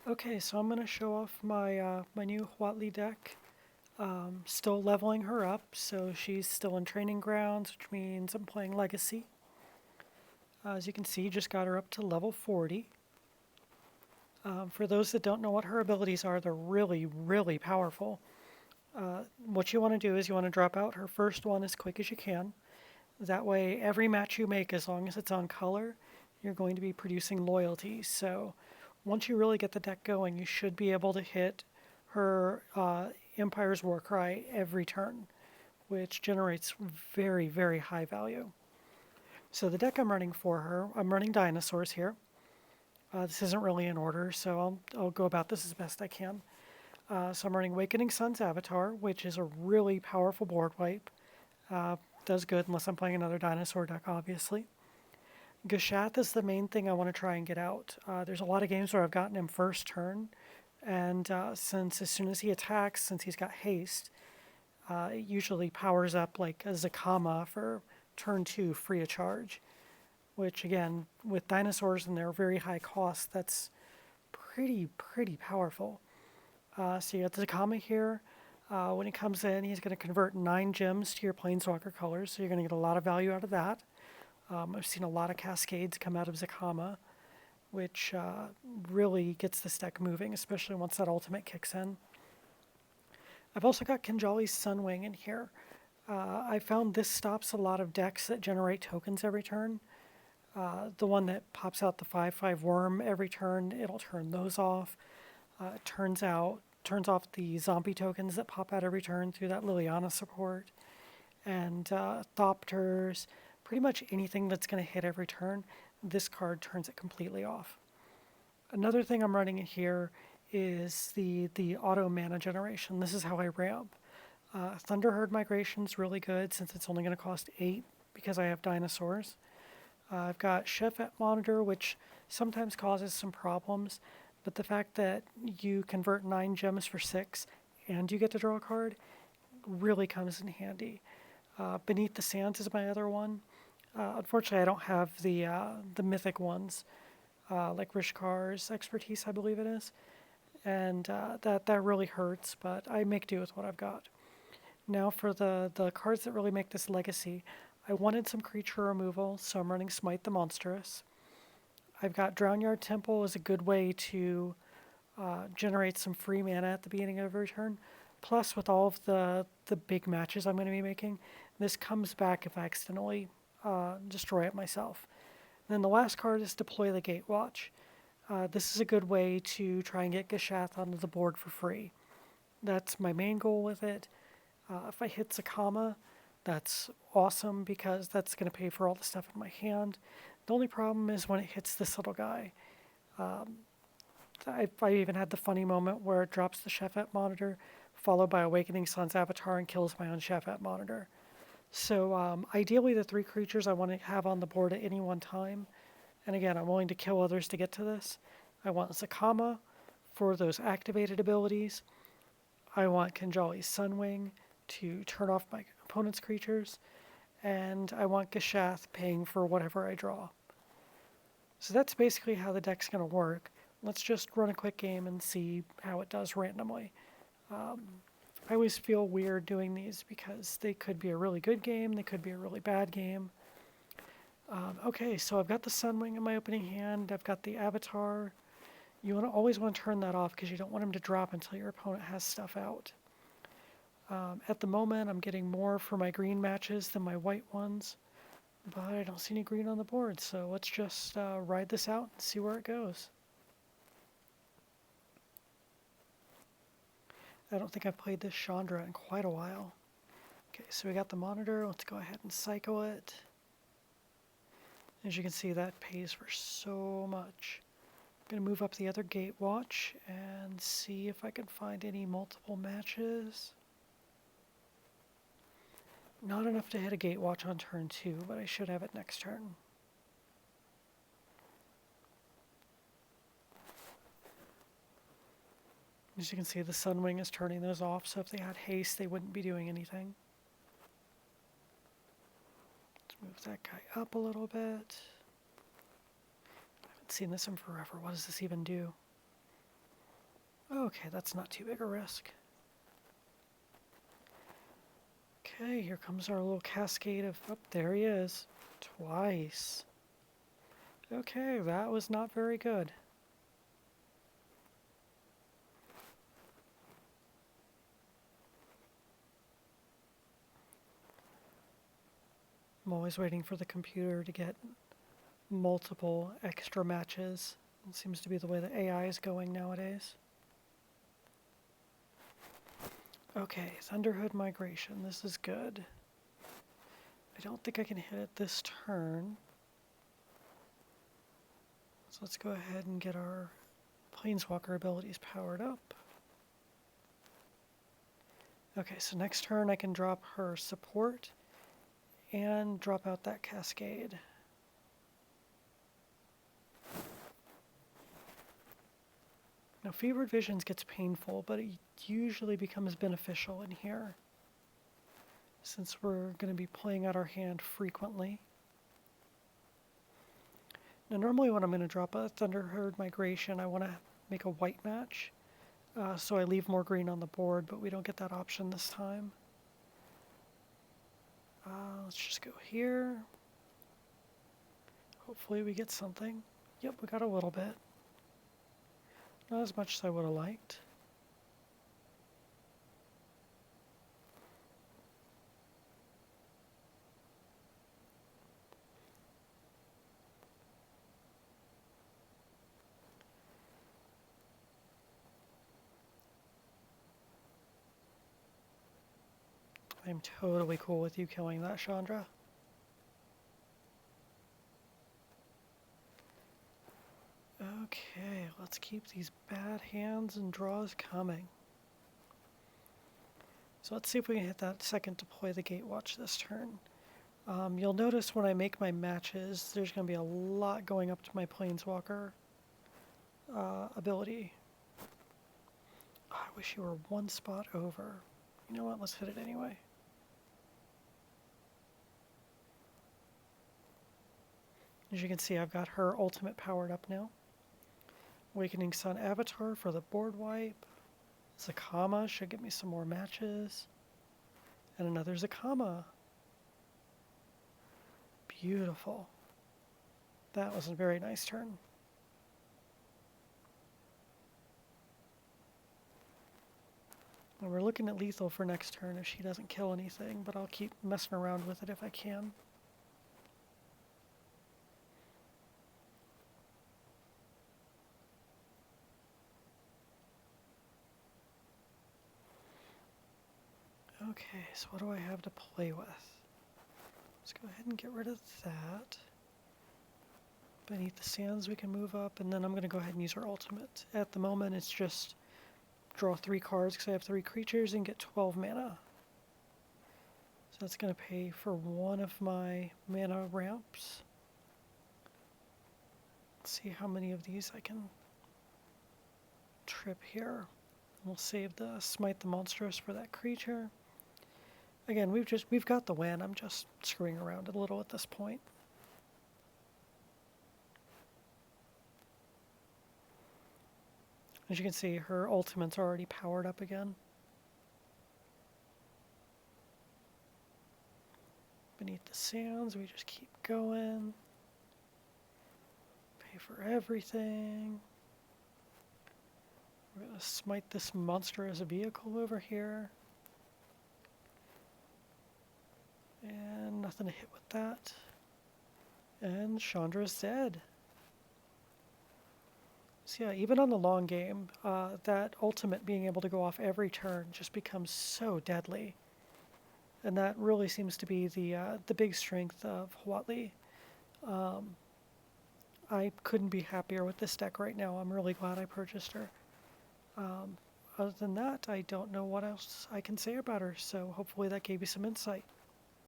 Okay, so I'm going to show off my new Huatli deck. Still leveling her up, so she's still in training grounds, which means I'm playing Legacy. As you can see, just got her up to level 40. For those that don't know what her abilities are, they're really, really powerful. What you want to do is you want to drop out her first one as quick as you can. That way, every match you make, as long as it's on color, you're going to be producing loyalty. So once you really get the deck going, you should be able to hit her Empire's Warcry every turn, which generates very, very high value. So the deck I'm running for her, I'm running dinosaurs here. This isn't really in order, so I'll go about this as best I can. So I'm running Awakening Sun's Avatar, which is a really powerful board wipe. Does good unless I'm playing another dinosaur deck, obviously. Gashath is the main thing I want to try and get out. There's a lot of games where I've gotten him first turn, and since as soon as he attacks, since he's got haste, it usually powers up like a Zakama for turn 2 free of charge, which again, with dinosaurs and their very high cost, that's pretty powerful. So you got the Zakama here. When he comes in, he's going to convert 9 gems to your Planeswalker colors, so you're going to get a lot of value out of that. I've seen a lot of cascades come out of Zakama, which really gets this deck moving, especially once that ultimate kicks in. I've also got Kinjali's Sunwing in here. I found this stops a lot of decks that generate tokens every turn. The one that pops out the 5/5 worm every turn, it'll turn those off. It turns off the zombie tokens that pop out every turn through that Liliana support. And Thopters, pretty much anything that's going to hit every turn, this card turns it completely off. Another thing I'm running in here is the auto mana generation. This is how I ramp. Thunderherd Migration is really good since it's only going to cost 8 because I have dinosaurs. I've got Chef at Monitor, which sometimes causes some problems, but the fact that you convert 9 gems for 6 and you get to draw a card really comes in handy. Beneath the Sands is my other one. Unfortunately, I don't have the mythic ones, like Rishkar's Expertise, I believe it is, and that really hurts, but I make do with what I've got. Now for the cards that really make this Legacy, I wanted some creature removal, so I'm running Smite the Monstrous. I've got Drownyard Temple as a good way to generate some free mana at the beginning of every turn. Plus, with all of the big matches I'm going to be making, this comes back if I accidentally destroy it myself. And then the last card is Deploy the Gatewatch. This is a good way to try and get Gashath onto the board for free. That's my main goal with it. If I hit Zakama, that's awesome because that's going to pay for all the stuff in my hand. The only problem is when it hits this little guy. I even had the funny moment where it drops the Chef at Monitor, followed by Awakening Sun's Avatar and kills my own Chef at Monitor. So ideally the 3 creatures I want to have on the board at any one time, and again, I'm willing to kill others to get to this. I want Zakama for those activated abilities. I want Kinjali's Sunwing to turn off my opponent's creatures, and I want Gashath paying for whatever I draw. So that's basically how the deck's going to work. Let's just run a quick game and see how it does randomly. I always feel weird doing these because they could be a really good game, they could be a really bad game. Okay, so I've got the Sunwing in my opening hand, I've got the Avatar. You always want to turn that off because you don't want him to drop until your opponent has stuff out. At the moment, I'm getting more for my green matches than my white ones, but I don't see any green on the board, so let's just ride this out and see where it goes. I don't think I've played this Chandra in quite a while. Okay, so we got the monitor. Let's go ahead and cycle it. As you can see, that pays for so much. I'm going to move up the other Gatewatch and see if I can find any multiple matches. Not enough to hit a Gatewatch on turn 2, but I should have it next turn. As you can see, the Sunwing is turning those off, so if they had haste, they wouldn't be doing anything. Let's move that guy up a little bit. I haven't seen this in forever. What does this even do? Okay, that's not too big a risk. Okay, here comes our little cascade of... Oh, there he is. Twice. Okay, that was not very good. I'm always waiting for the computer to get multiple extra matches. It seems to be the way the AI is going nowadays. Okay, Thunderhood Migration. This is good. I don't think I can hit it this turn. So let's go ahead and get our Planeswalker abilities powered up. Okay, so next turn I can drop her support and drop out that Cascade. Now, Fevered Visions gets painful, but it usually becomes beneficial in here, since we're going to be playing out our hand frequently. Now, normally when I'm going to drop a Thunderherd Migration, I want to make a white match, so I leave more green on the board, but we don't get that option this time. Let's just go here. Hopefully we get something. Yep, we got a little bit. Not as much as I would have liked. I'm totally cool with you killing that, Chandra. Okay, let's keep these bad hands and draws coming. So let's see if we can hit that second deploy the Gatewatch this turn. You'll notice when I make my matches, there's going to be a lot going up to my Planeswalker ability. Oh, I wish you were one spot over. You know what? Let's hit it anyway. As you can see, I've got her ultimate powered up now. Awakening Sun Avatar for the board wipe. Zakama should get me some more matches. And another Zakama. Beautiful. That was a very nice turn. And we're looking at lethal for next turn if she doesn't kill anything, but I'll keep messing around with it if I can. Okay, so what do I have to play with? Let's go ahead and get rid of that. Beneath the Sands we can move up, and then I'm going to go ahead and use our ultimate. At the moment it's just draw 3 cards because I have 3 creatures and get 12 mana. So that's going to pay for one of my mana ramps. Let's see how many of these I can trip here. We'll save the Smite the Monstrous for that creature. Again, we've got the win. I'm just screwing around a little at this point. As you can see, her ultimate's already powered up again. Beneath the Sands, we just keep going. Pay for everything. We're going to smite this monster as a vehicle over here. And nothing to hit with that. And Chandra's dead. So yeah, even on the long game, that ultimate being able to go off every turn just becomes so deadly. And that really seems to be the big strength of Huatli. I couldn't be happier with this deck right now. I'm really glad I purchased her. Other than that, I don't know what else I can say about her, so hopefully that gave you some insight.